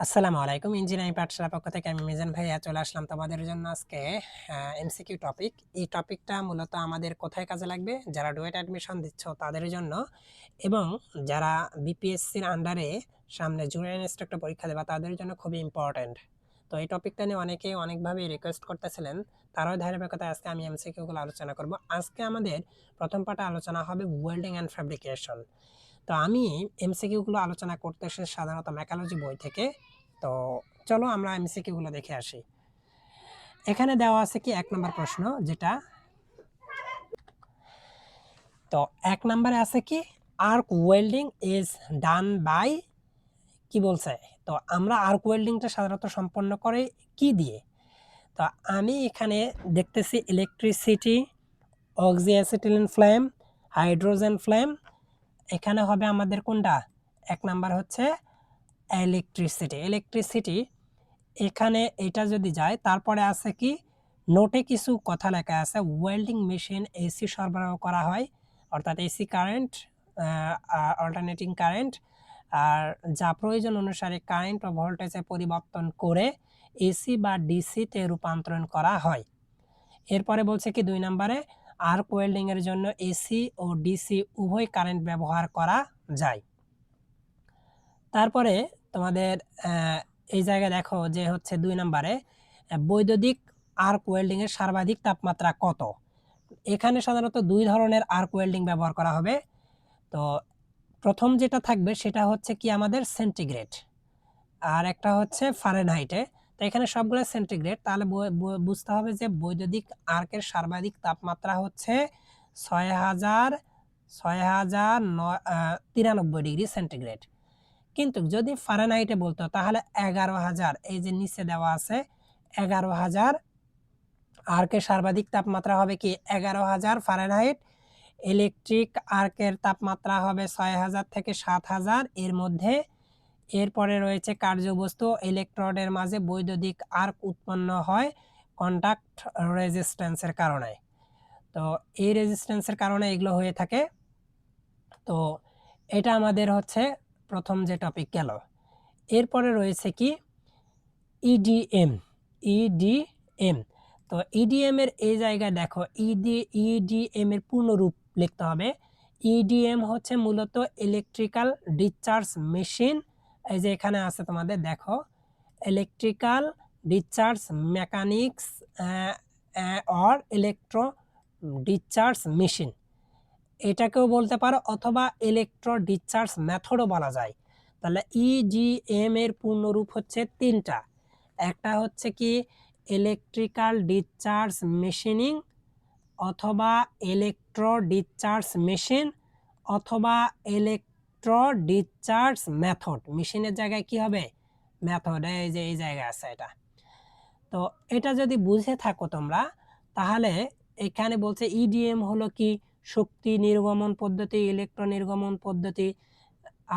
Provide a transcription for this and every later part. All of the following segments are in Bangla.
আসসালামু আলাইকুম। ইঞ্জিনিয়ারিং পাঠশালার পক্ষ থেকে আমি মিজান ভাইয়া চলে আসলাম তোমাদের জন্য আজকে এমসিকিউ টপিক। এই টপিকটা মূলত আমাদের কোথায় কাজে লাগবে? যারা ডুয়েট অ্যাডমিশন দিচ্ছ তাদের জন্য এবং যারা বিপিএসসির আন্ডারে সামনে জুনিয়র ইন্সট্রাক্টর পরীক্ষা দেবা তাদের জন্য খুবই ইম্পোর্টেন্ট। তো এই টপিকটা নিয়ে অনেকেই অনেকভাবেই রিকোয়েস্ট করতেছিলেন। তারও ধারাবাহিকতায় আজকে আমি এমসিকিউগুলো আলোচনা করব। আজকে আমাদের প্রথম পার্টে আলোচনা হবে ওয়েল্ডিং অ্যান্ড ফ্যাব্রিকেশন। তো আমি এমসিকিউগুলো আলোচনা করতে এসেছি সাধারণত মেকানোলজি বই থেকে। তো চলো আমরা এমসিকিউগুলো দেখে আসি। এখানে দেওয়া আছে কি ১ নম্বর প্রশ্ন যেটা তো ১ নম্বরে আছে কি arc welding is done by কি বলছে? তো আমরা আর্ক ওয়েল্ডিংটা সাধারণত সম্পন্ন করে কি দিয়ে? তো আমি এখানে দেখতেছি ইলেকট্রিসিটি, অক্সিঅ্যাসিটিলিন ফ্লেম, হাইড্রোজেন ফ্লেম। এখানে হবে আমাদের কোনটা? ১ নাম্বার হচ্ছে ইলেকট্রিসিটি এখানে এটা যদি যায় তারপরে আছে কি নোটে কিছু কথা লেখা আছে ওয়েল্ডিং মেশিন এসি সরবরাহ করা হয় অর্থাৎ এসি কারেন্ট অল্টারনেটিং কারেন্ট আর যা প্রয়োজন অনুসারে কারেন্ট ও ভোল্টেজে পরিবর্তন করে এসি বা ডিসিতে রূপান্তরণ করা হয়। এরপরে বলছে কি ২ নম্বরে আর্ক ওয়েল্ডিং এর জন্য এসি ও ডিসি উভয় কারেন্ট ব্যবহার করা যায়। তারপরে তোমাদের এই জায়গায় দেখো যে হচ্ছে ২ নম্বরে বৈদ্যুতিক আর্ক ওয়েল্ডিং এর সর্বাধিক তাপমাত্রা কত? এখানে সাধারণত ২ ধরনের আর্ক ওয়েল্ডিং ব্যবহার করা হবে। তো প্রথম যেটা থাকবে সেটা হচ্ছে কি আমাদের সেন্টিগ্রেড আর একটা হচ্ছে ফারেনহাইটে। তো এখানে সবগুলো সেন্টিগ্রেড তাহলে বুঝতে হবে যে বৈদ্যুতিক আর্কের সর্বাধিক তাপমাত্রা হচ্ছে ৬,৯৯৩ ডিগ্রি সেন্টিগ্রেড। কিন্তু যদি ফারেনহাইটে বলতো তাহলে ১১,০০০ এই যে নিচে দেওয়া আছে ১১,০০০ আর্কের সর্বাধিক তাপমাত্রা হবে কি ১১,০০০ ফারেনহাইট। ইলেকট্রিক আর্কের তাপমাত্রা হবে ৬,০০০ থেকে ৭,০০০ এর মধ্যে। এরপরে রয়েছে কার্যবস্তু ইলেকট্রোডের মাঝে বৈদ্যুতিক আর্ক উৎপন্ন হয় কন্টাক্ট রেজিস্ট্যান্সের কারণে। তো এই রেজিস্ট্যান্সের কারণে এগুলো হয়ে থাকে। তো এটা আমাদের হচ্ছে প্রথম যে টপিক গেল। এরপরে রয়েছে কি ইডিএম। ইডিএম তো ইডিএম এর এই জায়গায় দেখো ইডিএম এর পূর্ণ রূপ লিখতে হবে। ইডিএম হচ্ছে মূলত ইলেকট্রিক্যাল ডিসচার্জ মেশিন। এই যে এখানে আছে তোমাদের দেখো electrical discharge mechanics or electro discharge machine এটাকেও বলতে পারো অথবা ইলেকট্রো ডিসচার্জ মেথডও বলা যায়। তাহলে ইডিএম এর পূর্ণরূপ হচ্ছে ৩টা। একটা হচ্ছে কি ইলেকট্রিক্যাল ডিসচার্জ মেশিনিং অথবা ইলেকট্রো ডিসচার্জ মেশিন অথবা ইলেকট্রো ডিসচার্জ মেথড। মেশিনের জায়গায় কি হবে? মেথড। এই যে এই জায়গায় আছে এটা। তো এটা যদি বুঝে থাকো তোমরা তাহলে এখানে বলছে ইডিএম হলো কি শক্তি নির্গমন পদ্ধতি, ইলেকট্রন নির্গমন পদ্ধতি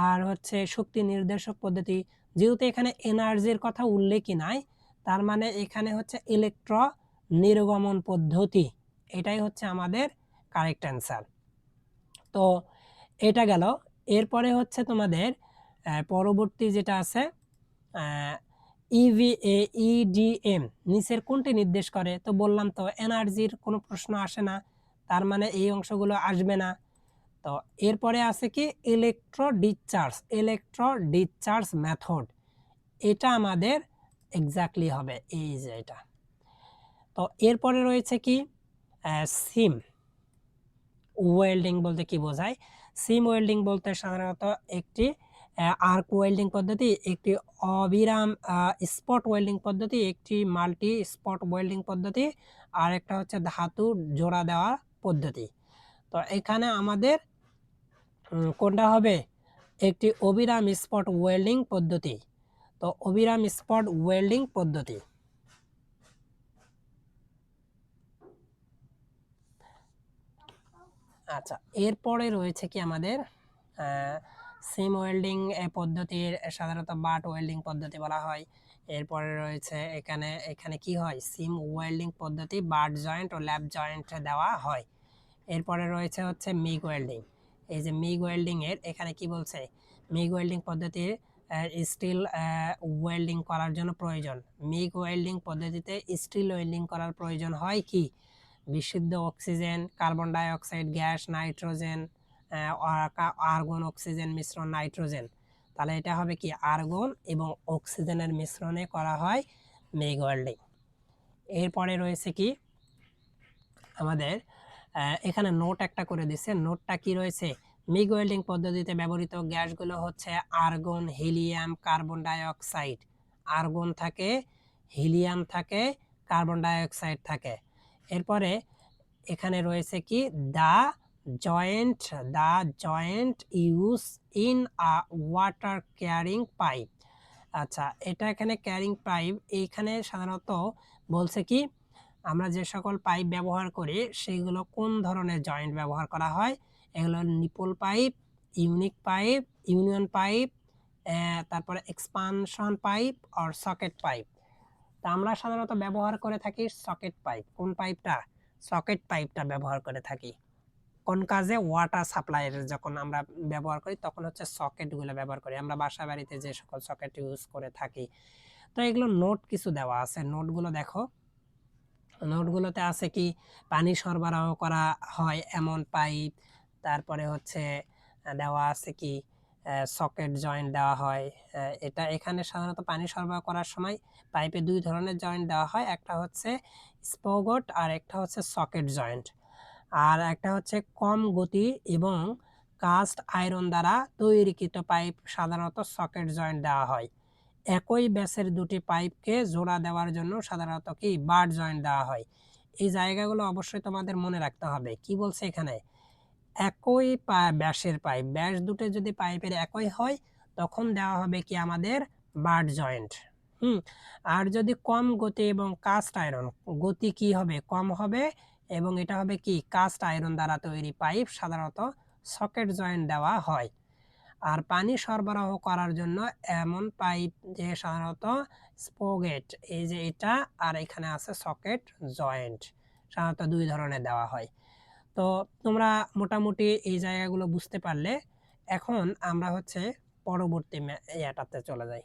আর হচ্ছে শক্তি নির্দেশক পদ্ধতি। যেহেতু এখানে এনার্জির কথা উল্লেখই নাই তার মানে এখানে হচ্ছে ইলেকট্র নির্গমন পদ্ধতি। এটাই হচ্ছে আমাদের কারেক্ট অ্যান্সার। তো এটা গেল। এরপরে হচ্ছে তোমাদের পরবর্তী যেটা আছে ইভিএ ইডিএম নিচের কোনটি নির্দেশ করে? তো বললাম তো এনার্জির কোনো প্রশ্ন আসে না তার মানে এই অংশগুলো আসবে না। তো এরপরে আছে কি ইলেকট্রো ডিসচার্জ মেথড। এটা আমাদের এক্স্যাক্টলি হবে এই যে এটা। তো এরপরে রয়েছে কি সিম ওয়েল্ডিং বলতে কি বোঝায়? সিম ওয়েল্ডিং বলতে সাধারণত একটি আর্ক ওয়েল্ডিং পদ্ধতি, একটি অবিরাম স্পট ওয়েল্ডিং পদ্ধতি, একটি মাল্টি স্পট ওয়েল্ডিং পদ্ধতি আর একটা হচ্ছে ধাতু জোড়া দেওয়া পদ্ধতি। তো এখানে আমাদের কোনটা হবে? একটি অবিরাম স্পট ওয়েল্ডিং পদ্ধতি। তো অবিরাম স্পট ওয়েল্ডিং পদ্ধতি। আচ্ছা এরপরে রয়েছে কি আমাদের সিম ওয়েল্ডিং পদ্ধতির সাধারণত বাট ওয়েল্ডিং পদ্ধতি বলা হয়। এরপরে রয়েছে এখানে কি হয় সিম ওয়েল্ডিং পদ্ধতি বাট জয়েন্ট ও ল্যাপ জয়েন্ট দেওয়া হয়। এরপরে রয়েছে হচ্ছে মিগ ওয়েল্ডিং। এই যে মিগ ওয়েল্ডিং এর এখানে কি বলছে মিগ ওয়েল্ডিং পদ্ধতির স্টিল ওয়েল্ডিং করার জন্য প্রয়োজন। মিগ ওয়েল্ডিং পদ্ধতিতে স্টিল ওয়েল্ডিং করার প্রয়োজন হয় কি বিশুদ্ধ oxygen, carbon dioxide gas, nitrogen, argon oxygen মিশ্রণ নাইট্রোজেন। তাহলে এটা হবে কি আর্গন এবং অক্সিজেনের মিশ্রণে করা হয় মিগ ওয়েল্ডিং। এরপরে রয়েছে কি আমাদের এখানে নোট একটা করে দিচ্ছে। নোটটা কি রয়েছে, মিগ ওয়েল্ডিং পদ্ধতিতে ব্যবহৃত গ্যাসগুলো হচ্ছে argon, helium, carbon die oxide. Argon থাকে, হিলিয়াম থাকে, কার্বন ডাই অক্সাইড থাকে। এরপরে এখানে রয়েছে কি the joint use in a water carrying pipe. আচ্ছা, এটা এখানে ক্যারিং পাইপ, এইখানে সাধারণত বলছে কি আমরা যে সকল পাইপ ব্যবহার করি সেগুলো কোন ধরনের জয়েন্ট ব্যবহার করা হয়। এগুলো nipple pipe, unique pipe, union pipe, তারপরে এক্সপানশন পাইপ আর সকেট পাইপ। তা আমরা সাধারণত ব্যবহার করে থাকি সকেট পাইপ। কোন পাইপটা? সকেট পাইপটা ব্যবহার করে থাকি। কোন কাজে? ওয়াটার সাপ্লাইয়ের যখন আমরা ব্যবহার করি তখন হচ্ছে সকেটগুলো ব্যবহার করি আমরা বাসা বাড়িতে যে সকল সকেট ইউজ করে থাকি। তো এগুলো নোট কিছু দেওয়া আছে, নোটগুলো দেখো। নোটগুলোতে আছে কি পানি সরবরাহ করা হয় এমন পাইপ, তারপরে হচ্ছে দেওয়া আছে কি সকেট জয়েন্ট দেওয়া হয়। এটা এখানে সাধারণত পানি সরবরাহ করার সময় পাইপে দুই ধরনের জয়েন্ট দেওয়া হয়, একটা হচ্ছে স্পগট আর একটা হচ্ছে সকেট জয়েন্ট। আর একটা হচ্ছে কম গতি এবং কাস্ট আয়রন দ্বারা তৈরিকৃত পাইপ সাধারণত সকেট জয়েন্ট দেওয়া হয়। একই ব্যাসের দুটি পাইপকে জোড়া দেওয়ার জন্য সাধারণত কি বাট জয়েন্ট দেওয়া হয়। এই জায়গাগুলো অবশ্যই তোমাদের মনে রাখতে হবে। কি বলছে এখানে? একই ব্যাসের পাইপ, ব্যাস দুটো যদি পাইপের একই হয় তখন দেওয়া হবে কি আমাদের বাট জয়েন্ট। আর যদি কম গতি এবং কাস্ট আয়রন, গতি কি হবে? কম হবে এবং এটা হবে কি কাস্ট আয়রন দ্বারা তৈরি পাইপ, সাধারণত সকেট জয়েন্ট দেওয়া হয়। আর পানি সরবরাহ করার জন্য এমন পাইপ যে সাধারণত স্পগেট, এই যে এটা আর এখানে আছে সকেট জয়েন্ট, সাধারণত দুই ধরনের দেওয়া হয়। তো তোমরা মোটামুটি এই জায়গাগুলো বুঝতে পারলে এখন আমরা হচ্ছে পরবর্তী ইয়াটাতে চলে যাই।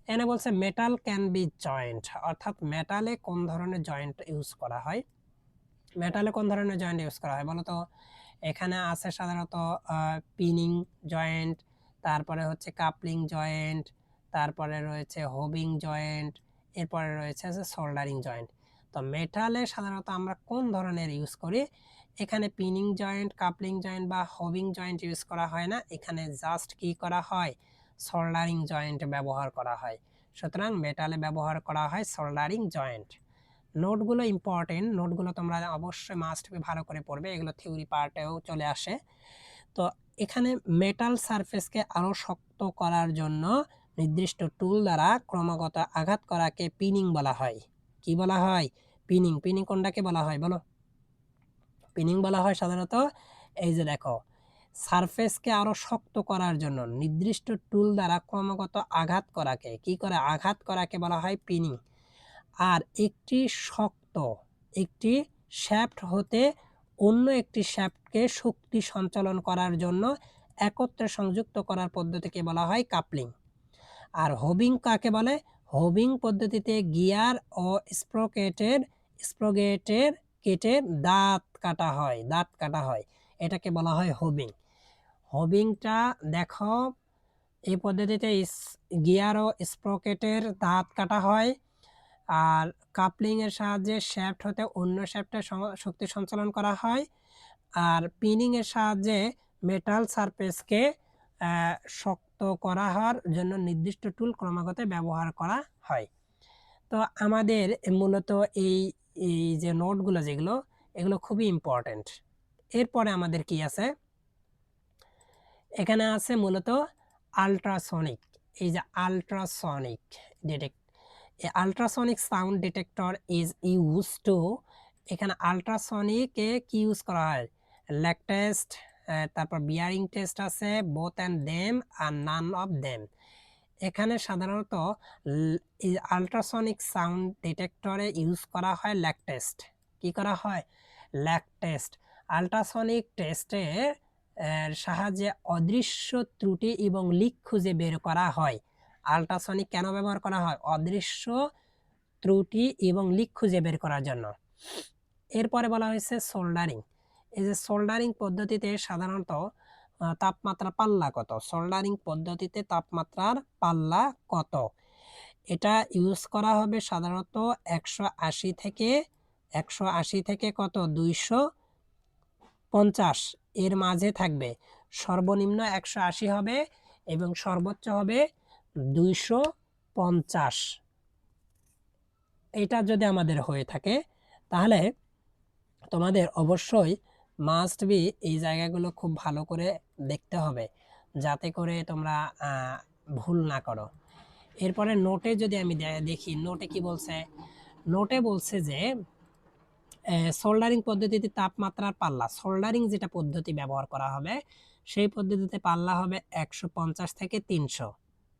এখানে বলছে মেটাল ক্যান বি জয়েন্ট, অর্থাৎ মেটালে কোন ধরনের জয়েন্ট ইউজ করা হয়। মেটালে কোন ধরনের জয়েন্ট ইউজ করা হয় বলো তো? এখানে আছে সাধারণত পিনিং জয়েন্ট, তারপরে হচ্ছে কাপলিং জয়েন্ট, তারপরে রয়েছে হোবিং জয়েন্ট, এরপরে রয়েছে সোল্ডারিং জয়েন্ট। তো মেটালে সাধারণত আমরা কোন ধরনের ইউজ করি? এখানে পিনিং জয়েন্ট, কাপলিং জয়েন্ট বা হোবিং জয়েন্ট ইউজ করা হয় না, এখানে জাস্ট কি করা হয়? সোল্ডারিং জয়েন্ট ব্যবহার করা হয়। সুতরাং মেটালে ব্যবহার করা হয় সোল্ডারিং জয়েন্ট। নোটগুলো ইম্পর্টেন্ট, নোটগুলো তোমরা অবশ্যই মাস্ট বি ভালো করে পড়বে, এগুলো থিওরি পার্টেও চলে আসে। তো এখানে মেটাল সারফেসকে আরও শক্ত করার জন্য নির্দিষ্ট টুল দ্বারা ক্রমাগত আঘাত করাকে পিনিং বলা হয়। কি বলা হয়? পিনিং। পিনিং কোনটাকে বলা হয় বলো? পিনিং বলা হয় সাধারণত এই যে দেখো, সারফেসকে আরও শক্ত করার জন্য নির্দিষ্ট টুল দ্বারা ক্রমাগত আঘাত করাকে কি করে? আঘাত করাকে বলা হয় পিনিং। আর একটি শক্ত একটি শ্যাফট হতে অন্য একটি শ্যাফটকে শক্তি সঞ্চালন করার জন্য একত্রে সংযুক্ত করার পদ্ধতিকে বলা হয় কাপলিং। আর হোবিং কাকে বলে? হোবিং পদ্ধতিতে গিয়ার ও স্প্রোগেটের কেটে দাঁত কাটা হয়, এটাকে বলা হয় হোবিং। হোবিংটা দেখো, এই পদ্ধতিতে গিয়ার ও স্প্রোকেটের দাঁত কাটা হয়। আর কাপলিং এর সাহায্যে শ্যাফট হতে অন্য শ্যাফটে শক্তি সঞ্চালন করা হয়। আর পিনিং এর সাহায্যে মেটাল সারফেসকে শক্ত করা হওয়ার জন্য নির্দিষ্ট টুল ক্রমাগত ব্যবহার করা হয়। তো আমাদের মূলত এই এই যে নোটগুলো যেগুলো, এগুলো খুবই ইম্পর্টেন্ট। এরপরে আমাদের কি আছে? এখানে আছে মূলত আল্ট্রাসনিক। এই যে ultrasonic detect, ultrasonic sound detector is use to, এখানে আল্ট্রাসনিকে কি ইউজ করা হয়? ল্যাগ টেস্ট, তারপর বিয়ারিং টেস্ট আছে, বোথ অ্যান্ড দেম আর নান অফ দেম। এখানে সাধারণত আল্ট্রাসনিক সাউন্ড ডিটেক্টরে ইউজ করা হয় ল্যাগ টেস্ট। কি করা হয়? Lag test. আল্ট্রাসনিক টেস্টে সাহায্যে অদৃশ্য ত্রুটি এবং লিক খুঁজে বের করা হয়। আল্ট্রাসনিক কেন ব্যবহার করা হয়? অদৃশ্য ত্রুটি এবং লিক খুঁজে বের করার জন্য। এরপরে বলা হয়েছে সোল্ডারিং। এই যে সোল্ডারিং পদ্ধতিতে সাধারণত তাপমাত্রা পাল্লা কত? সোল্ডারিং পদ্ধতিতে তাপমাত্রার পাল্লা কত? এটা ইউজ করা হবে সাধারণত 180 থেকে কত 250 এর মাঝে থাকবে। সর্বনিম্ন 180 হবে এবং সর্বোচ্চ হবে 250। এটা যদি আমাদের হয়ে থাকে তাহলে তোমাদের অবশ্যই মাস্ট বি এই জায়গাগুলো খুব ভালো করে দেখতে হবে, যাতে করে তোমরা ভুল না করো। এরপরে নোটে যদি আমি দেখি নোটে কি বলছে। নোটে বলছে যে সোল্ডারিং পদ্ধতিতে তাপমাত্রার পাল্লা, সোল্ডারিং যেটা পদ্ধতি ব্যবহার করা হবে সেই পদ্ধতিতে পাল্লা হবে 150 থেকে 300।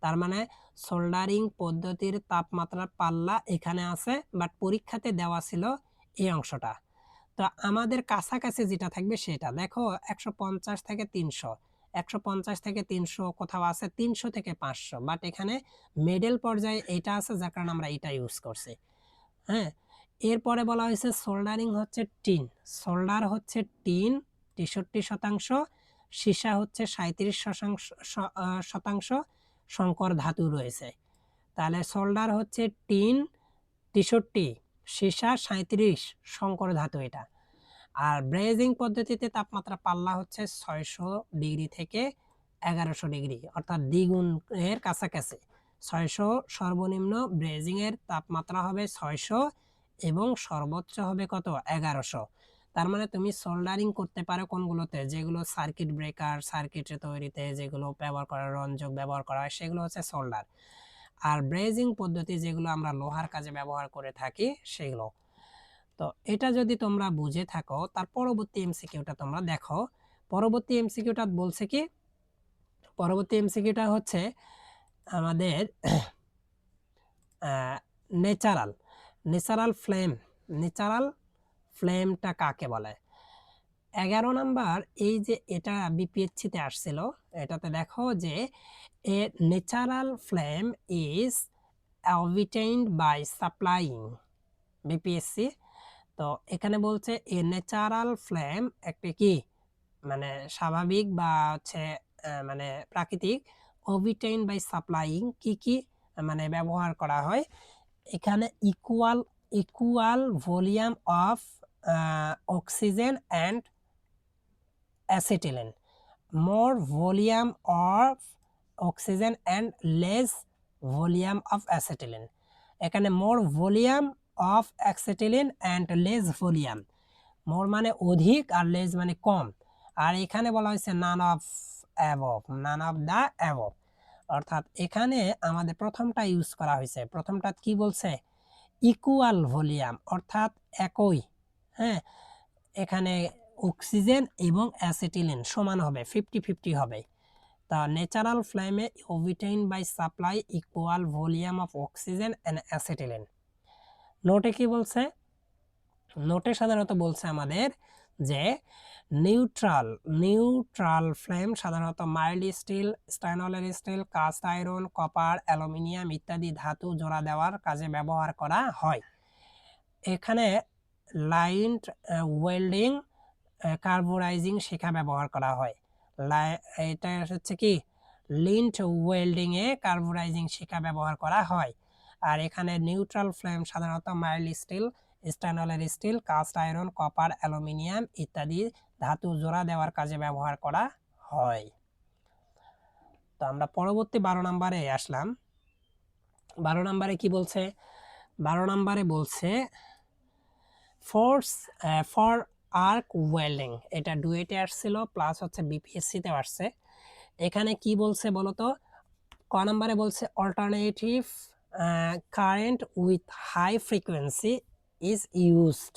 তার মানে সোল্ডারিং পদ্ধতির তাপমাত্রার পাল্লা এখানে আছে, বাট পরীক্ষাতে দেওয়া ছিল এই অংশটা। তো আমাদের কাছাকাছি যেটা থাকবে সেটা দেখো 150 থেকে 300, 150 থেকে 300, কোথাও আছে 300 থেকে 500, বাট এখানে মিডল পর্যায়ে এটা আছে, যার কারণে আমরা এটা ইউজ করছি। হ্যাঁ, এরপরে বলা হয়েছে সোল্ডারিং হচ্ছে টিন। সোল্ডার হচ্ছে টিন 63%, সীসা হচ্ছে 37% সংকর ধাতু রয়েছে। তাহলে সোল্ডার হচ্ছে টিন 63, সীসা 37 সংকর ধাতু এটা। আর ব্রেজিং পদ্ধতিতে তাপমাত্রা পাল্লা হচ্ছে 600 ডিগ্রি থেকে 1100 ডিগ্রি, অর্থাৎ দ্বিগুণ এর কাছাকাছি। 600 সর্বনিম্ন, ব্রেজিং এর তাপমাত্রা হবে 600 এবং সর্বোচ্চ হবে কত 1100। তার মানে তুমি সোল্ডারিং করতে পারো কোনগুলোতে, যেগুলো সার্কিট ব্রেকার, সার্কিট তৈরিতে যেগুলো ব্যবহার করা, রঞ্জক ব্যবহার করা হয় সেগুলো হচ্ছে সোল্ডার। আর ব্রেজিং পদ্ধতি যেগুলো আমরা লোহার কাজে ব্যবহার করে থাকি সেগুলো। তো এটা যদি তোমরা বুঝে থাকো, তার পরবর্তী এমসিকিউটা তোমরা দেখো। পরবর্তী এমসিকিউটা বলছে কি, পরবর্তী এমসিকিউটা হচ্ছে আমাদের ন্যাচারাল ফ্লেম। ন্যাচারাল ফ্লেমটা কাকে বলে? 11 নাম্বার, এই যে এটা বিপিএসসিতে আসছিল, এটাতে দেখো যে a natural flame is obtained by supplying, BPSC. তো এখানে বলছে এ ন্যাচারাল ফ্লেম একটা কি মানে স্বাভাবিক বা হচ্ছে মানে প্রাকৃতিক, obtained বাই সাপ্লাইং কি কি মানে ব্যবহার করা হয় এখানে equal volume of oxygen and acetylene, more volume of oxygen and less volume of acetylene. এখানে more volume of acetylene and less volume, more মানে অধিক আর লেস মানে কম। আর এখানে বলা হয়েছে none of above, none of the above, অর্থাৎ এখানে আমাদের প্রথমটা ইউজ করা হয়েছে। প্রথমটা কি বলছে? ইকুয়াল ভলিউম, অর্থাৎ একই। হ্যাঁ, এখানে অক্সিজেন এবং অ্যাসিটিলিন সমান হবে, 50-50 হবে। তা ন্যাচারাল ফ্লেমে obtained by supply equal volume of oxygen and acetylene. নোটে কি বলছে? নোটে সাধারণত বলছে আমাদের যে নিউট্রাল ফ্লেম সাধারণত mild steel, stainless steel, cast iron, copper, aluminium ইত্যাদি ধাতু জোড়া দেওয়ার কাজে ব্যবহার করা হয়। এখানে লাইন্ড ওয়েল্ডিং, কার্বোরাইজিং শিখা ব্যবহার করা হয়। এটা হচ্ছে কি লিন্ট ওয়েল্ডিং এ কার্বোরাইজিং শিখা ব্যবহার করা হয়। আর এখানে নিউট্রাল ফ্লেম সাধারণত mild steel, stainless steel, cast iron, copper, aluminium ইত্যাদি ধাতু জোড়া দেওয়ার কাজে ব্যবহার করা হয়। তো আমরা পরবর্তী 12 নম্বরে আসলাম। 12 নম্বরে কি বলছে? 12 নম্বরে বলছে ফোর্স ফর আর্ক ওয়েল্ডিং। এটা ডুয়েটে আসছিল, প্লাস হচ্ছে বিপিএসসিতে আসছে। এখানে কি বলছে বলতো? ক নম্বরে বলছে alternative current with high frequency is used.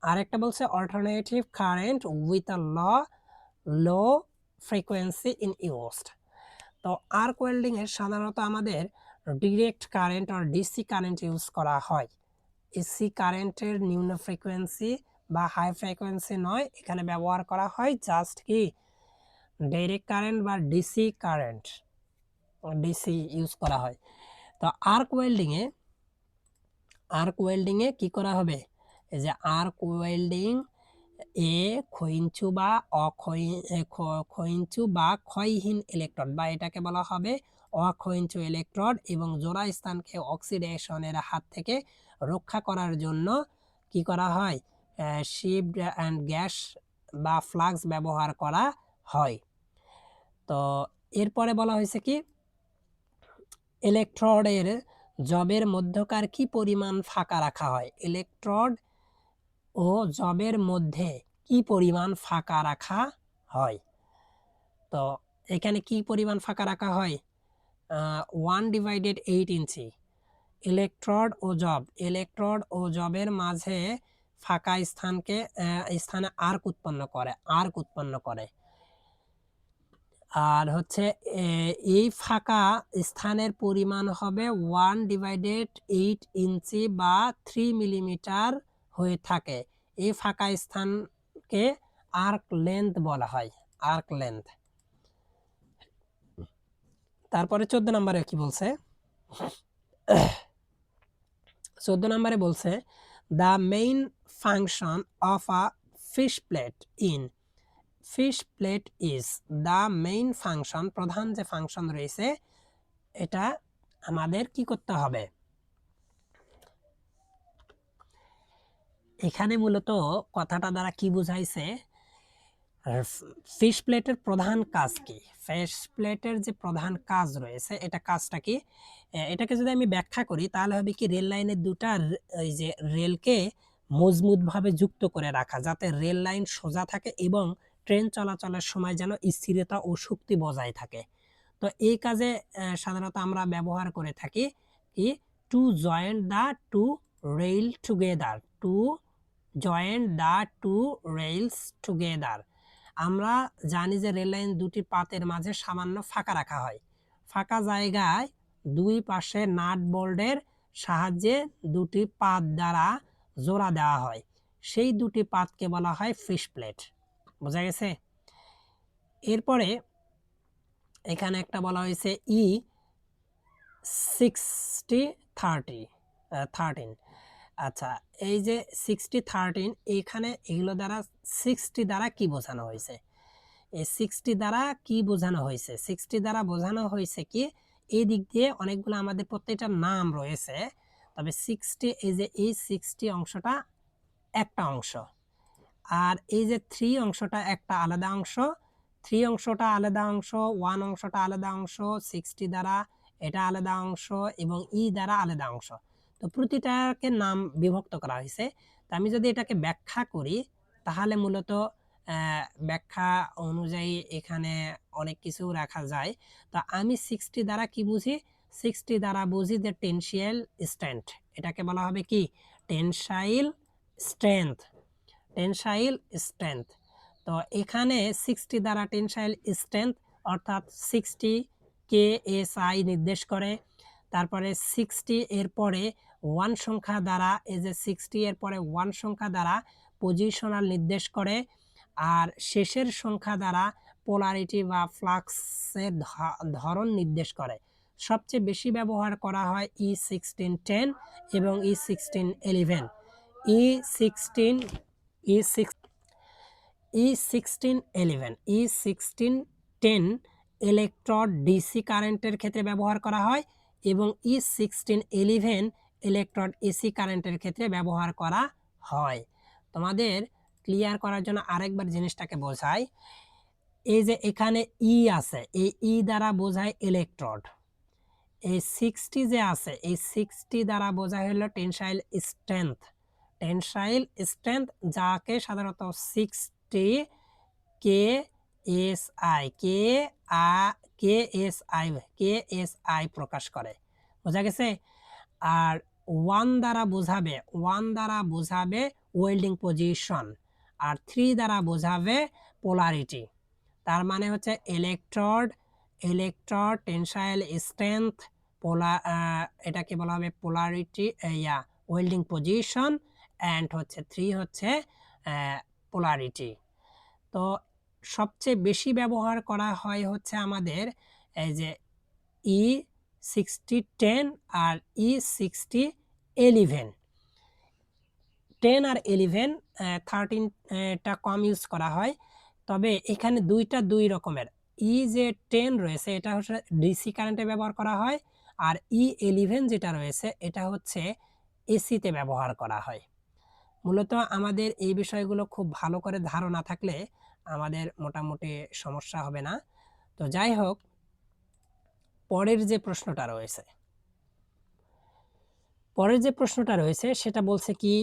আরেকটা বলছে alternative current with a low frequency in used. তো আর্ক ওয়েল্ডিং এর সাধারণত আমাদের ডিরেক্ট কারেন্ট আর ডিসি কারেন্ট ইউজ করা হয়। এসি কারেন্টের নিম্ন ফ্রিকোয়েন্সি বা হাই ফ্রিকোয়েন্সি নয়, এখানে ব্যবহার করা হয় জাস্ট কি ডাইরেক্ট কারেন্ট বা ডিসি কারেন্ট, ডিসি ইউজ করা হয়। তো আর্ক ওয়েল্ডিংয়ে কি করা হবে, এই যে আর্ক ওয়েল্ডিং এ ক্ষয়িষ্ণু বা ক্ষয়িষ্ণু বা ক্ষয়হীন ইলেকট্রড, বা এটাকে বলা হবে অক্ষয়িষ্ণু ইলেকট্রড, এবং জোড়া স্থানকে অক্সিডেশনের হাত থেকে রক্ষা করার জন্য কি করা হয়, শিফট অ্যান্ড গ্যাস বা ফ্লাক্স ব্যবহার করা হয়। তো এরপরে বলা হয়েছে কি, ইলেকট্রডের জবের মধ্যকার কি পরিমাণ ফাঁকা রাখা হয়, ইলেকট্রড ও জবের মধ্যে কি পরিমাণ ফাঁকা রাখা হয়। তো এখানে কি পরিমাণ ফাঁকা রাখা হয়, 1/8 ইঞ্চি। ইলেকট্রড ও জবের মাঝে ফাঁকা স্থানে আর্ক উৎপন্ন করে। আর হচ্ছে এই ফাঁকা স্থানের পরিমাণ হবে 1/8 ইঞ্চি বা 3 মিলিমিটার হয়ে থাকে। এই ফাঁকা স্থানকে আর্ক লেন্থ বলা হয়, আর্ক লেন্থ। তারপরে 14 নম্বরে কি বলছে, 14 নম্বরে বলছে the main function of a fish plate is, the main function, প্রধান যে ফাংশন রয়েছে এটা আমাদের কি করতে হবে। এখানে মূলত কথাটা দ্বারা কি বুঝাইছে, ফিশ প্লেটের প্রধান কাজ কি, ফিশ প্লেটের যে প্রধান কাজ রয়েছে এটা কাজটা কি, এটাকে যদি আমি ব্যাখ্যা করি তাহলে হবে কি, রেল লাইনের দুটা এই যে রেলকে মজবুতভাবে যুক্ত করে রাখা, যাতে রেল লাইন সোজা থাকে এবং ট্রেন চলাচলের সময় যেন স্থিরতা ও শক্তি বজায় থাকে। তো এই কাজে সাধারণত আমরা ব্যবহার করে থাকি কি, to joint the two rail together, to joint the two rails together. আমরা জানি যে রেল লাইন দুটি পাতের মাঝে সামান্য ফাঁকা রাখা হয়, ফাঁকা জায়গায় দুই পাশে নাট বোল্টের সাহায্যে দুটি পাত দ্বারা জোড়া দেওয়া হয়, সেই দুটি পাতকে বলা হয় ফিশ প্লেট। বোঝা গেছে। এরপরে এখানে একটা বলা হয়েছে E60-13। আচ্ছা, এই যে 60-13, এইখানে এগুলো দ্বারা 60 দ্বারা কি বোঝানো হয়েছে, এই 60 দ্বারা কি বোঝানো হয়েছে, 60 দ্বারা বোঝানো হয়েছে কি, এই দিক দিয়ে অনেকগুলো আমাদের প্রত্যেকটা নাম রয়েছে, তবে 60, এই যে এই 60 অংশটা একটা অংশ, আর এই যে 3 অংশটা একটা আলাদা অংশ, 3 অংশটা আলাদা অংশ, 1 অংশটা আলাদা অংশ, 60 দ্বারা এটা আলাদা অংশ, এবং দ্বারা আলাদা অংশ। তো প্রতিটাকে নাম বিভক্ত করা হয়েছে। তো আমি যদি এটাকে ব্যাখ্যা করি তাহলে মূলত ব্যাখ্যা অনুযায়ী এখানে অনেক কিছু রাখা যায়। তো আমি 60 দ্বারা কি বুঝি, 60 দ্বারা বুঝি যে টেনশিয়াল স্ট্রেংথ, এটাকে বলা হবে কি, টেনসাইল স্ট্রেংথ, টেনসাইল স্ট্রেংথ। তো এখানে 60 দ্বারা টেনসাইল স্ট্রেংথ অর্থাৎ 60 KSI নির্দেশ করে। তারপরে 60 এর পরে 1 সংখ্যা দ্বারা, এই যে 60 এর পরে 1 সংখ্যা দ্বারা পজিশনাল নির্দেশ করে, আর শেষের সংখ্যা দ্বারা পোলারিটি বা ফ্লাক্সের ধরন নির্দেশ করে। সবচেয়ে বেশি ব্যবহার করা হয় E1610 এবং E1611। E1610 ইলেকট্রড ডিসি কারেন্টের ক্ষেত্রে ব্যবহার করা হয়, এবং E1611 ইলেকট্রড এসি কারেন্টের ক্ষেত্রে ব্যবহার করা হয়। তোমাদের ক্লিয়ার করার জন্য আরেকবার জিনিসটাকে বোঝাই, এই যে এখানে আছে, এই দ্বারা বোঝায় ইলেকট্রড, এই 60 যে আছে, এই 60 দ্বারা বোঝায় হলো টেনসাইল স্ট্রেংথ, টেনসাইল স্ট্রেংথ, যাকে সাধারণত 60 KSI প্রকাশ করে। বোঝা গেছে। আর 1 দ্বারা বোঝাবে ওয়েল্ডিং পজিশন, আর 3 দ্বারা বোঝাবে পোলারিটি। তার মানে হচ্ছে ইলেকট্রড টেনসাইল স্ট্রেংথ, এটাকে বলা হবে পোলারিটি, ওয়েল্ডিং পজিশন, অ্যান্ড হচ্ছে 3 হচ্ছে পোলারিটি। তো সবচেয়ে বেশি ব্যবহার করা হয় হচ্ছে আমাদের এই যে E6010 আর E6011। 10 আর 11, 13টা কম ইউজ করা হয়, তবে এখানে দুইটা দুই রকমের। যে 10 রয়েছে এটা হচ্ছে ডিসি কারেন্টে ব্যবহার করা হয়, আর E11 যেটা রয়েছে এটা হচ্ছে এসিতে ব্যবহার করা হয়। মূলত আমাদের এই বিষয়গুলো খুব ভালো করে ধারণা থাকলে আমাদের মোটামুটি সমস্যা হবে না। তো যাই হোক, পরের যে প্রশ্নটা রয়েছে সেটা বলছে কি,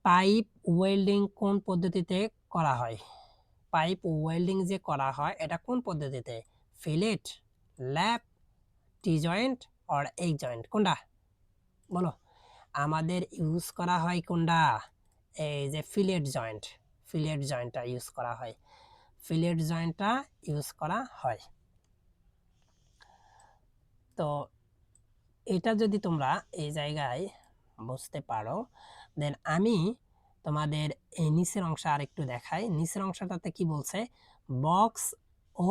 পাইপ ওয়েল্ডিং কোন পদ্ধতিতে করা হয়? পাইপ ওয়েল্ডিং যে করা হয় এটা কোন পদ্ধতিতে? ফিলেট, ল্যাপ, টি জয়েন্ট আর এগ জয়েন্ট, কোনটা বলো? আমাদের ইউজ করা হয় কোনটা? এই যে ফিলেট জয়েন্টটা ইউজ করা হয়। তো এটা যদি তোমরা এই জায়গায় বুঝতে পারো, দেন আমি তোমাদের এই নিচের অংশ আরেকটু দেখাই। নিচের অংশটাতে কি বলছে, বক্স ও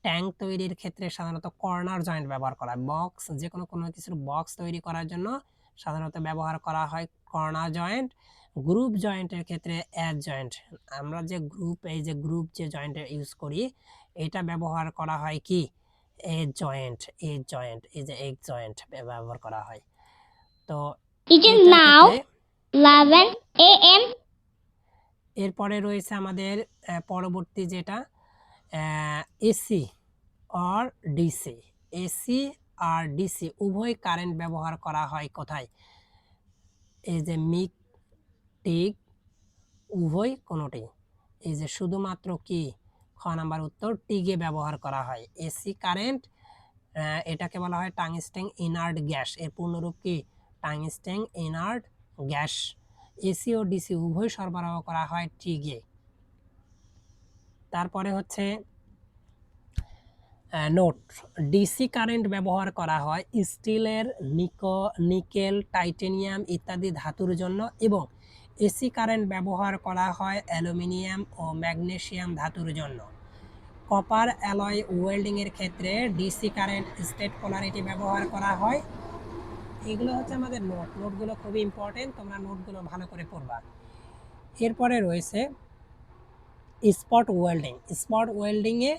ট্যাঙ্ক তৈরির ক্ষেত্রে সাধারণত কর্নার জয়েন্ট ব্যবহার করা হয়। বক্স, যে কোনো কিছুর বক্স তৈরি করার জন্য সাধারণত ব্যবহার করা হয় কর্নার জয়েন্ট। গ্রুপ জয়েন্টের ক্ষেত্রে এজ জয়েন্ট, আমরা যে গ্রুপ যে জয়েন্ট ইউজ করি এটা ব্যবহার করা হয় কি, এজ জয়েন্ট। এই যে এগ জয়েন্ট ব্যবহার করা হয়। তো It is now 11 a.m. এরপরে রয়েছে আমাদের পরবর্তী যেটা এসি আর ডিসি উভয় কারেন্ট ব্যবহার করা হয় কোথায়? এই যে মিক, টিক, উভয় কোনটি? এই যে শুধুমাত্র কি, খ নাম্বার উত্তর, টিগে ব্যবহার করা হয় এসি কারেন্ট। এটাকে বলা হয় টাংস্টেন ইনার্ট গ্যাস। এর পূর্ণরূপ কি, টাংস্টেন ইনার্ট গ্যাস। এসি ও ডিসি উভয় সরবরাহ করা হয় টিগে। তারপরে হচ্ছে নোট, ডিসি কারেন্ট ব্যবহার করা হয় স্টিলের, নিকেল, টাইটেনিয়াম ইত্যাদি ধাতুর জন্য, এবং এসি কারেন্ট ব্যবহার করা হয় অ্যালুমিনিয়াম ও ম্যাগনেসিয়াম ধাতুর জন্য। কপার অ্যালয় ওয়েল্ডিং এর ক্ষেত্রে ডিসি কারেন্ট স্টেট পোলারিটি ব্যবহার করা হয়। এগুলো হচ্ছে আমাদের নোটগুলো খুবই ইম্পর্টেন্ট, তোমরা নোটগুলো ভালো করে পড়বা। এরপরে রয়েছে স্পট ওয়েল্ডিংয়ে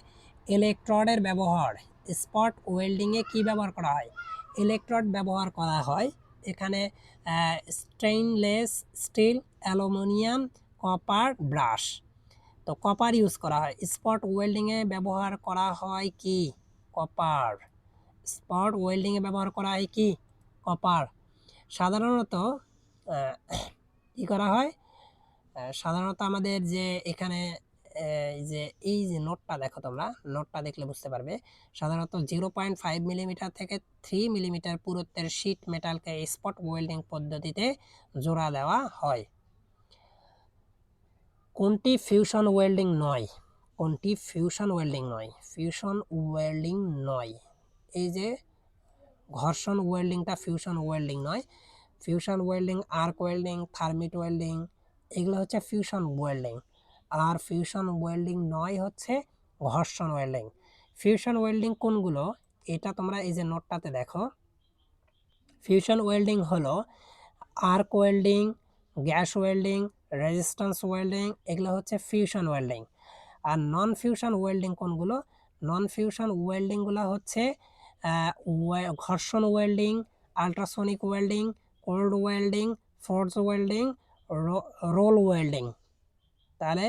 ইলেকট্রডের ব্যবহার। স্পট ওয়েল্ডিংয়ে কি ব্যবহার করা হয়? ইলেকট্রড ব্যবহার করা হয়। এখানে stainless steel, aluminium, copper, brush. তো কপার ইউজ করা হয়। স্পট ওয়েল্ডিংয়ে ব্যবহার করা হয় কি, কপার। সাধারণত কি করা হয়, সাধারণত আমাদের যে এখানে এই যে নোটটা দেখো, তোমরা নোটটা দেখলে বুঝতে পারবে, সাধারণত 0.5 মিলিমিটার থেকে 3 মিলিমিটার পুরুত্বের শীট মেটালকে স্পট ওয়েল্ডিং পদ্ধতিতে জোড়া দেওয়া হয়। কোনটি ফিউশন ওয়েল্ডিং নয়? এই যে ঘর্ষণ ওয়েল্ডিংটা ফিউশন ওয়েল্ডিং নয়। Fusion welding, arc welding, thermite welding, এগুলো হচ্ছে ফিউশন ওয়েল্ডিং। আর ফিউশন ওয়েল্ডিং নয় হচ্ছে ঘর্ষণ ওয়েল্ডিং। ফিউশন ওয়েল্ডিং কোনগুলো, এটা তোমরা এই যে নোটটাতে দেখো। ফিউশন ওয়েল্ডিং হলো arc welding, gas welding, resistance welding, এগুলো হচ্ছে ফিউশন ওয়েল্ডিং। আর নন ফিউশন ওয়েল্ডিং কোনগুলো? নন ফিউশন ওয়েল্ডিংগুলো হচ্ছে ঘর্ষণ welding, ultrasonic welding, cold welding, force welding, roll welding. তাহলে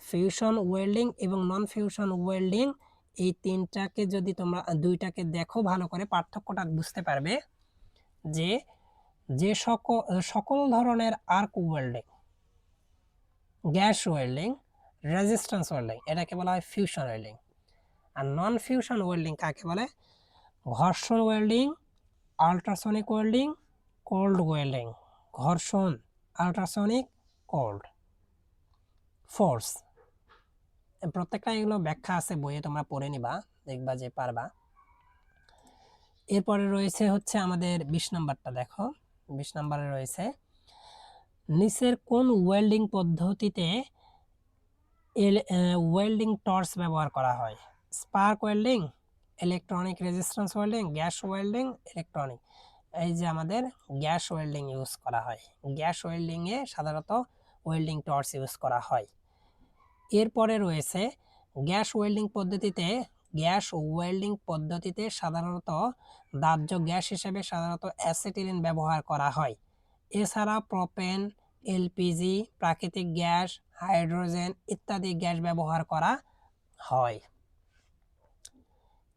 ফিউশন ওয়েল্ডিং এবং নন ফিউশন ওয়েল্ডিং, এই তিনটাকে যদি তোমরা দুইটাকে দেখো ভালো করে, পার্থক্যটা বুঝতে পারবে যে সকল ধরনের arc welding, gas welding, resistance welding, এটাকে বলা হয় ফিউশন ওয়েল্ডিং। আর নন ফিউশন ওয়েল্ডিং কাকে বলে? ঘর্ষণ welding, ultrasonic welding, cold welding. ঘর্ষণ, আল্ট্রাসনিক, কোল্ড, ফোর্স, প্রত্যেকটা এগুলো ব্যাখ্যা আছে বইয়ে, তোমরা পড়ে নিবা, দেখবা যে পারবা। এরপরে রয়েছে হচ্ছে আমাদের 20 নাম্বারটা দেখো। 20 নাম্বারে রয়েছে নিচের কোন ওয়েল্ডিং পদ্ধতিতে ওয়েল্ডিং টর্চ ব্যবহার করা হয়, spark welding, electronic resistance welding, gas welding, electronic. এই যে আমাদের গ্যাস ওয়েল্ডিং ইউজ করা হয়, গ্যাস ওয়েল্ডিংয়ে সাধারণত ওয়েল্ডিং টর্চ ইউজ করা হয়। এরপরে রয়েছে গ্যাস ওয়েল্ডিং পদ্ধতিতে, গ্যাস ওয়েল্ডিং পদ্ধতিতে সাধারণত দাহ্য গ্যাস হিসেবে সাধারণত অ্যাসিটিলিন ব্যবহার করা হয়। এছাড়া প্রোপেন, এলপিজি, প্রাকৃতিক গ্যাস, হাইড্রোজেন ইত্যাদি গ্যাস ব্যবহার করা হয়।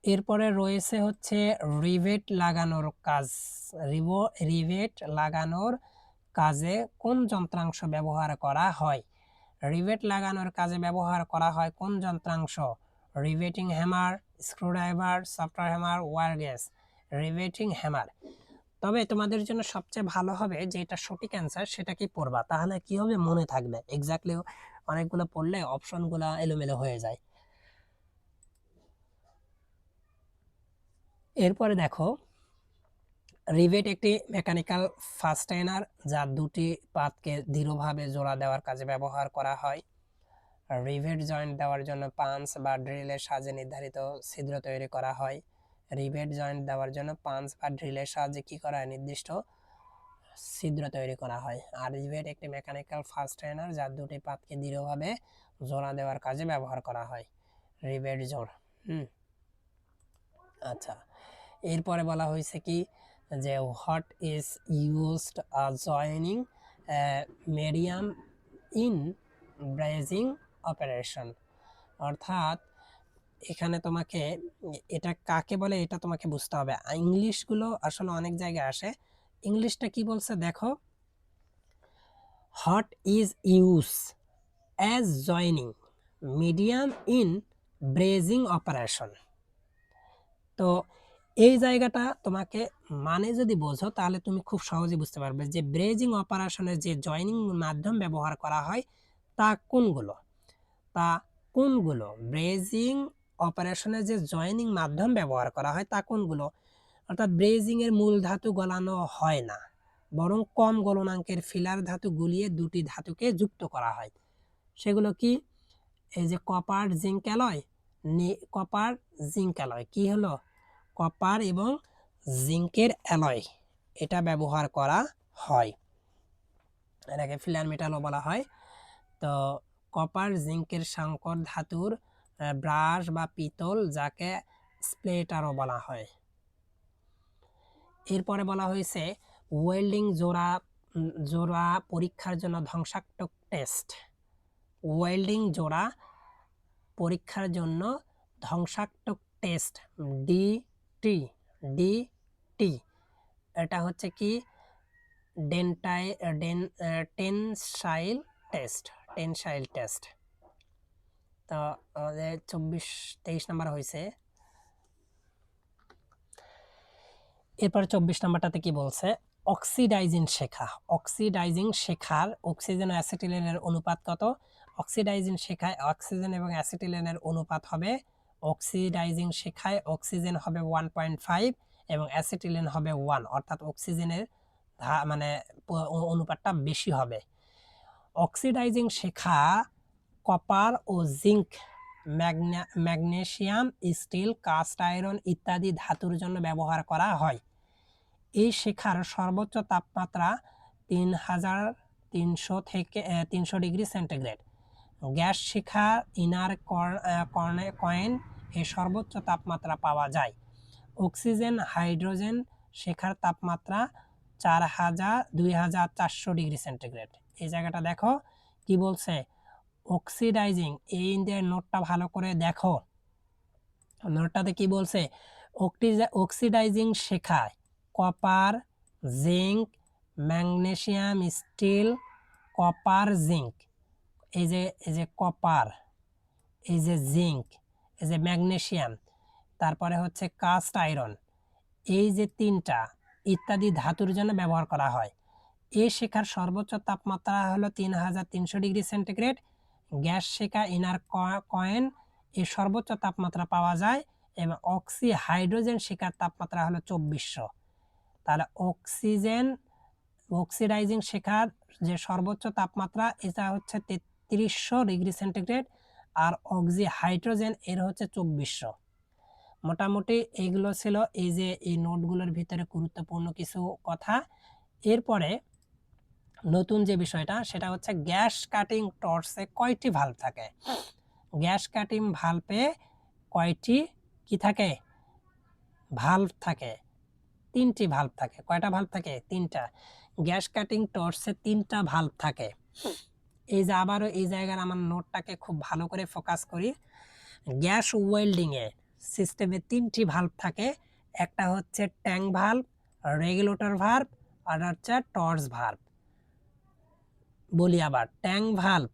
এরপরে রয়েছে হচ্ছে রিভেট লাগানোর কাজ। রিভেট লাগানোর কাজে কোন যন্ত্রাংশ ব্যবহার করা হয়? রিভেট লাগানোর কাজে ব্যবহার করা হয় কোন যন্ত্রাংশ? Riveting hammer, screwdriver, software hammer, wire gas. Riveting hammer. তবে তোমাদের জন্য সবচেয়ে ভালো হবে যে এটা সঠিক অ্যান্সার সেটা কি পড়বা, তাহলে কি হবে মনে থাকবে। এক্স্যাক্টলি অনেকগুলো পড়লে অপশনগুলো এলোমেলো হয়ে যায়। এরপরে দেখো, রিভেট একটি মেকানিক্যাল ফাস্টেনার যা দুটি পাতকে দৃঢ়ভাবে জোড়া দেওয়ার কাজে ব্যবহার করা হয়। রিভেট জয়েন্ট দেওয়ার জন্য পাঞ্চ বা ড্রিলের সাহায্যে নির্ধারিত ছিদ্র তৈরি করা হয়। রিভেট জয়েন্ট দেওয়ার জন্য পাঞ্চ বা ড্রিলের সাহায্যে কি করা হয়? নির্দিষ্ট ছিদ্র তৈরি করা হয়। আর রিভেট একটি মেকানিক্যাল ফাস্টেনার যা দুটি পাতকে দৃঢ়ভাবে জোড়া দেওয়ার কাজে ব্যবহার করা হয়। রিভেট জোড়। আচ্ছা, এরপরে বলা হয়েছে কি যে what is used joining medium in ব্রেজিং operation. অর্থাৎ এখানে তোমাকে এটা কাকে বলে এটা তোমাকে বুঝতে হবে। ইংলিশগুলো আসলে অনেক জায়গায় আসে। ইংলিশটা কি বলছে দেখো, what is use as joining medium in ব্রেজিং operation. তো এই জায়গাটা তোমাকে মানে যদি বোঝো তাহলে তুমি খুব সহজে বুঝতে পারবে যে ব্রেজিং অপারেশনের যে জয়েনিং মাধ্যম ব্যবহার করা হয় তা কোনগুলো। ব্রেজিং অপারেশনের যে জয়েনিং মাধ্যম ব্যবহার করা হয় তা কোনগুলো? অর্থাৎ ব্রেজিং এর মূল ধাতু গলানো হয় না, বরং কম গলনাঙ্কের ফিলার ধাতু গুলিয়ে দুটি ধাতুকে যুক্ত করা হয়। সেগুলো কি? এই যে copper zinc alloy, copper zinc alloy কি হলো? কপার এবং জিঙ্কের অ্যালয় এটা ব্যবহার করা হয়, এটাকে ফিলার মেটালও বলা হয়। তো কপার জিঙ্কের সংকর ধাতুর ব্রাশ বা পিতল যাকে স্প্লেটারও বলা হয়। এরপরে বলা হয়েছে ওয়েল্ডিং জোড়া পরীক্ষার জন্য ধ্বংসাত্মক টেস্ট। ওয়েল্ডিং জোড়া পরীক্ষার জন্য ধ্বংসাত্মক টেস্ট ডিটি এটা হচ্ছে কি টেনসাইল টেস্ট। তো আমাদের 23 নাম্বার হয়েছে। এরপর 24 নাম্বারটাতে কি বলছে? অক্সিডাইজিং শেখার অক্সিজেন ও অ্যাসিটিলিনের অনুপাত কত? অক্সিডাইজিং শেখায় অক্সিজেন এবং অ্যাসিটিলিনের অনুপাত হবে, অক্সিডাইজিং শেখায় অক্সিজেন হবে 1.5 এবং অ্যাসিটিলিন হবে 1, অর্থাৎ অক্সিজেনের মানে অনুপাতটা বেশি হবে। অক্সিডাইজিং শেখা কপার ও zinc, magnesium, steel, cast iron ইত্যাদি ধাতুর জন্য ব্যবহার করা হয়। এই শেখার সর্বোচ্চ তাপমাত্রা 3300 থেকে 300 ডিগ্রি সেন্টিগ্রেড। গ্যাস শিখা ইনার কয়েন এর সর্বোচ্চ তাপমাত্রা পাওয়া যায়। অক্সিজেন হাইড্রোজেন শেখার তাপমাত্রা 2400 ডিগ্রি সেন্টিগ্রেড। এই জায়গাটা দেখো কি বলছে, অক্সিডাইজিং, এই ইন্ডিয়ার নোটটা ভালো করে দেখো, নোটটাতে কি বলছে? অক্সিডাইজিং শেখায় copper, zinc, magnesium, steel, copper, zinc, এই যে কপার, এই যে জিঙ্ক, এই যে ম্যাগনেসিয়াম, তারপরে হচ্ছে কাস্ট আয়রন, এই যে তিনটা ইত্যাদি ধাতুর জন্য ব্যবহার করা হয়। এই শেখার সর্বোচ্চ তাপমাত্রা হলো 3300 ডিগ্রি সেন্টিগ্রেড। গ্যাস শেখা ইনার কয়েন এর সর্বোচ্চ তাপমাত্রা পাওয়া যায় এবং হাইড্রোজেন শেখার তাপমাত্রা হলো 2400। তাহলে অক্সিডাইজিং শেখার যে সর্বোচ্চ তাপমাত্রা এটা হচ্ছে 3300 ডিগ্রি সেন্টিগ্রেড আর অক্সি হাইড্রোজেন এর হচ্ছে 2400। মোটামুটি এইগুলো ছিল এই যে এই নোটগুলোর ভিতরে গুরুত্বপূর্ণ কিছু কথা। এরপরে নতুন যে বিষয়টা সেটা হচ্ছে গ্যাস কাটিং টর্চে কয়টি ভাল্ব থাকে। গ্যাস কাটিং ভাল্বে কয়টি কি থাকে ভাল্ব থাকে? 3টি ভাল্ব থাকে। কয়টা ভাল্ব থাকে? 3টা। গ্যাস কাটিং টর্চে 3টা ভাল্ব থাকে। এই যে আবারও এই জায়গার আমার নোটটাকে খুব ভালো করে ফোকাস করি। গ্যাস ওয়েল্ডিং এ সিস্টেমে 3টি ভাল্ব থাকে। একটা হচ্ছে ট্যাঙ্ক ভাল্ব, রেগুলেটর ভাল্ব আর হচ্ছে টর্চ ভাল্ব। বলি আবার, ট্যাঙ্ক ভাল্ব,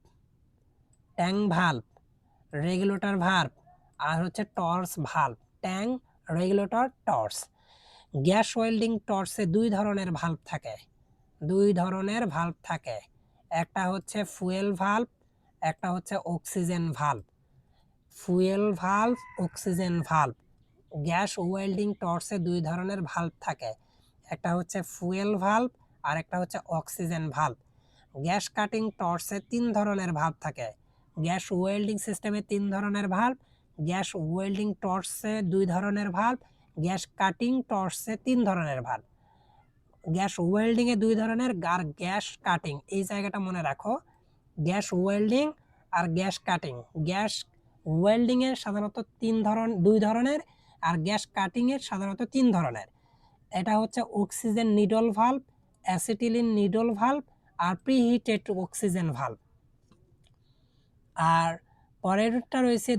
রেগুলেটর ভাল্ব আর হচ্ছে torch valve. Tank, regulator, torch. Gas welding টর্চে 2 ধরনের ভাল্ব থাকে। 2 ধরনের ভাল্ব থাকে। একটা হচ্ছে ফুয়েল ভাল্ব, একটা হচ্ছে oxygen valve. Fuel valve, oxygen valve. Gas welding টর্চে 2 ধরনের ভাল্ব থাকে। একটা হচ্ছে ফুয়েল ভাল্ব আর একটা হচ্ছে অক্সিজেন ভাল্ব। গ্যাস কাটিং টর্চে 3 ধরনের ভাল্ব থাকে। গ্যাস ওয়েল্ডিং সিস্টেমে 3 ধরনের ভাল্ব, গ্যাস ওয়েল্ডিং টর্চে 2 ধরনের ভাল্ব, গ্যাস কাটিং টর্চে 3 ধরনের ভাল্ব। গ্যাস ওয়েল্ডিং এ 2 ধরনের আর গ্যাস কাটিং, এই জায়গাটা মনে রাখো। গ্যাস ওয়েল্ডিং আর গ্যাস কাটিং। গ্যাস ওয়েল্ডিং এর সাধারণত 2 ধরনের আর গ্যাস কাটিং এর সাধারণত 3 ধরনের। এটা হচ্ছে oxygen needle valve, acetylene needle valve আর প্রিহিটেড অক্সিজেন ভাল্ব। আর পরেরটা রয়েছে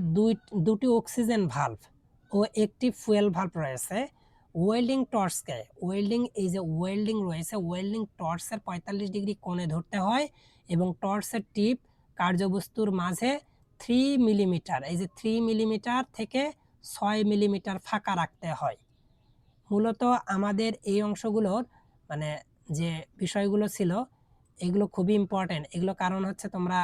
দুটি অক্সিজেন ভাল্ব ও একটি ফুয়েল ভাল্ব রয়েছে। ওয়েল্ডিং টর্চকে এই যে ওয়েল্ডিং রয়েছে, ওয়েল্ডিং টর্চের 45 ডিগ্রি কোণে ধরতে হয় এবং টর্চের টিপ কার্যবস্তুর মাঝে 3 মিলিমিটার, এই যে 3 মিলিমিটার থেকে 6 মিলিমিটার ফাঁকা রাখতে হয়। মূলত আমাদের এই অংশগুলোর মানে যে বিষয়গুলো ছিল এগুলো খুবই ইম্পর্টেন্ট। এগুলো কারণ হচ্ছে তোমরা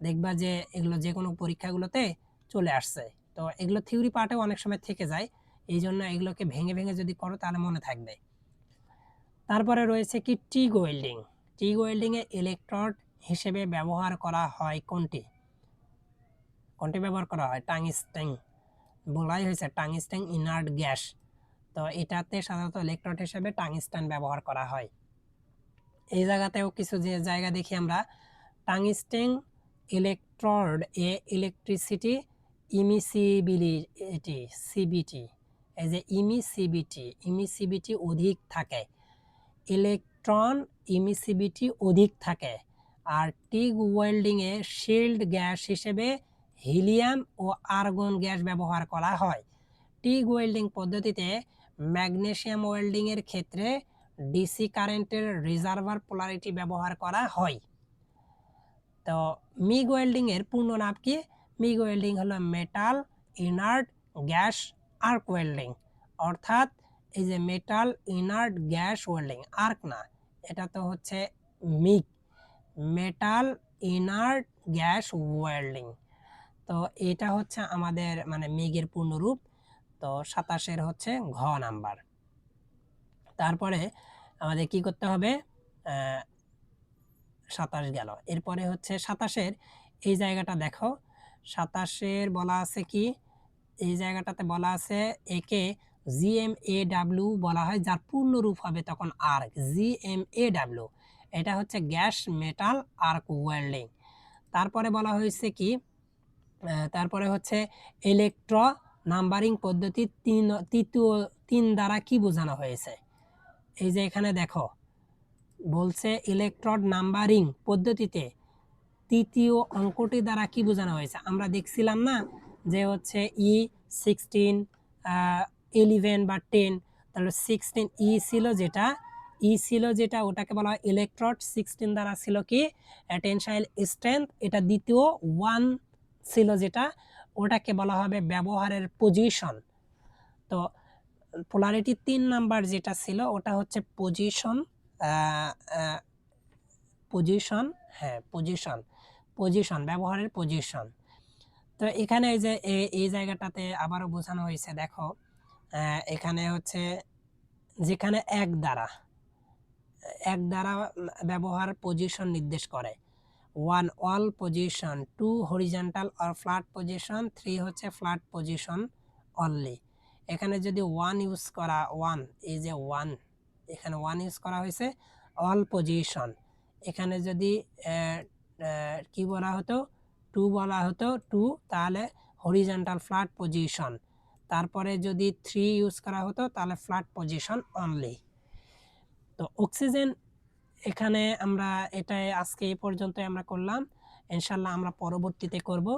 দেখবা যে এগুলো যে কোনো পরীক্ষাগুলোতে চলে আসছে। তো এগুলো থিওরি পার্টেও অনেক সময় থেকে যায়, এই জন্য এগুলোকে ভেঙে ভেঙে যদি করো তাহলে মনে থাকবে। তারপরে রয়েছে কি টিগ ওয়েল্ডিং। টিগ ওয়েল্ডিংয়ে ইলেকট্রোড হিসেবে ব্যবহার করা হয় কোনটি? ব্যবহার করা হয়? টাংস্টেন। বলাই হয়েছে টাংস্টেন ইনার্ট গ্যাস। তো এটাতে সাধারণত ইলেকট্রোড হিসেবে টাংস্টেন ব্যবহার করা হয়। এই জায়গাতেও কিছু যে জায়গা দেখি আমরা, টাংস্টেন ইলেকট্রোড এ ইলেকট্রিসিটি ইমিসিবিলিটি সিবিটি, এই যে ইমিসিবিটি অধিক থাকে, ইলেকট্রন ইমিসিবিটি অধিক থাকে। আর টিগ ওয়েল্ডিং এ শিল্ড গ্যাস হিসেবে হিলিয়াম ও আর্গন গ্যাস ব্যবহার করা হয়। টিগ ওয়েল্ডিং পদ্ধতিতে ম্যাগনেসিয়াম ওয়েল্ডিং এর ক্ষেত্রে ডিসি কারেন্টের রিজার্ভার পোলারিটি ব্যবহার করা হয়। তো মিগ ওয়েল্ডিং এর পূর্ণ নাম কি? মিগ ওয়েল্ডিং হলো metal inert gas arc welding. অর্থাৎ এই যে metal inert gas welding, arc না, এটা তো হচ্ছে MIG, metal inert gas welding. তো এটা হচ্ছে আমাদের মানে মিগের পূর্ণরূপ। তো 27-এর হচ্ছে ঘ নাম্বার। তারপরে আমাদের কি করতে হবে? 27 গেল। এরপরে হচ্ছে 27-এর এই জায়গাটা দেখো। 27-এর বলা আছে কি, এই জায়গাটাতে বলা আছে একে জিএমএডাব্লিউ বলা হয়, যার পূর্ণ রূপ হবে তখন আর্ক। জিএমএডাব্লিউ এটা হচ্ছে গ্যাস মেটাল আর্ক ওয়েল্ডিং। তারপরে বলা হয়েছে কি, তারপরে হচ্ছে ইলেকট্রো নাম্বারিং পদ্ধতি তৃতীয় 3 দ্বারা কি বোঝানো হয়েছে? এই যে এখানে দেখো বলছে ইলেকট্রোড নাম্বারিং পদ্ধতিতে তৃতীয় অঙ্কটি দ্বারা কি বোঝানো হয়েছে? আমরা দেখছিলাম না যে হচ্ছে E16, 11 বা 10, তাহলে 16 ছিল যেটা ওটাকে বলা হয় ইলেকট্রোড। 16 দ্বারা ছিল কি টেনসাইল স্ট্রেংথ, এটা দ্বিতীয় 1 ছিল যেটা, ওটাকে বলা হবে ব্যবহারের পজিশন। তো পোলারিটি 3 নাম্বার যেটা ছিল ওটা হচ্ছে পজিশন, পজিশন ব্যবহারের পজিশন। তো এখানে এই যে এই জায়গাটাতে আবারও বোঝানো হয়েছে দেখো, এখানে হচ্ছে যেখানে এক দ্বারা ব্যবহার পজিশন নির্দেশ করে, 1 all position, 2 horizontal or flat position, 3 হচ্ছে ফ্ল্যাট পজিশন অনলি। এখানে যদি 1 ইউজ করা 1 এই যে 1 এখানে 1 ইউজ করা হয়েছে অল পজিশন। এখানে যদি কি বলা হতো 2 বলা হতো 2 তাহলে হরিজন্টাল ফ্ল্যাট পজিশন। তারপরে যদি 3 ইউজ করা হতো তাহলে ফ্ল্যাট পজিশন অনলি। তো অক্সিজেন এখানে আমরা এটাই আজকে এই পর্যন্তই আমরা করলাম। ইনশাল্লাহ আমরা পরবর্তীতে করব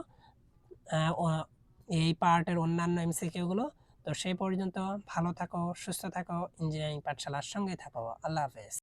এই পার্টের অন্যান্য এমসিকিউগুলো। তো সেই পর্যন্ত ভালো থাকো, সুস্থ থাকো, ইঞ্জিনিয়ারিং পাঠশালার সঙ্গে থাকো। আল্লাহ হাফেজ।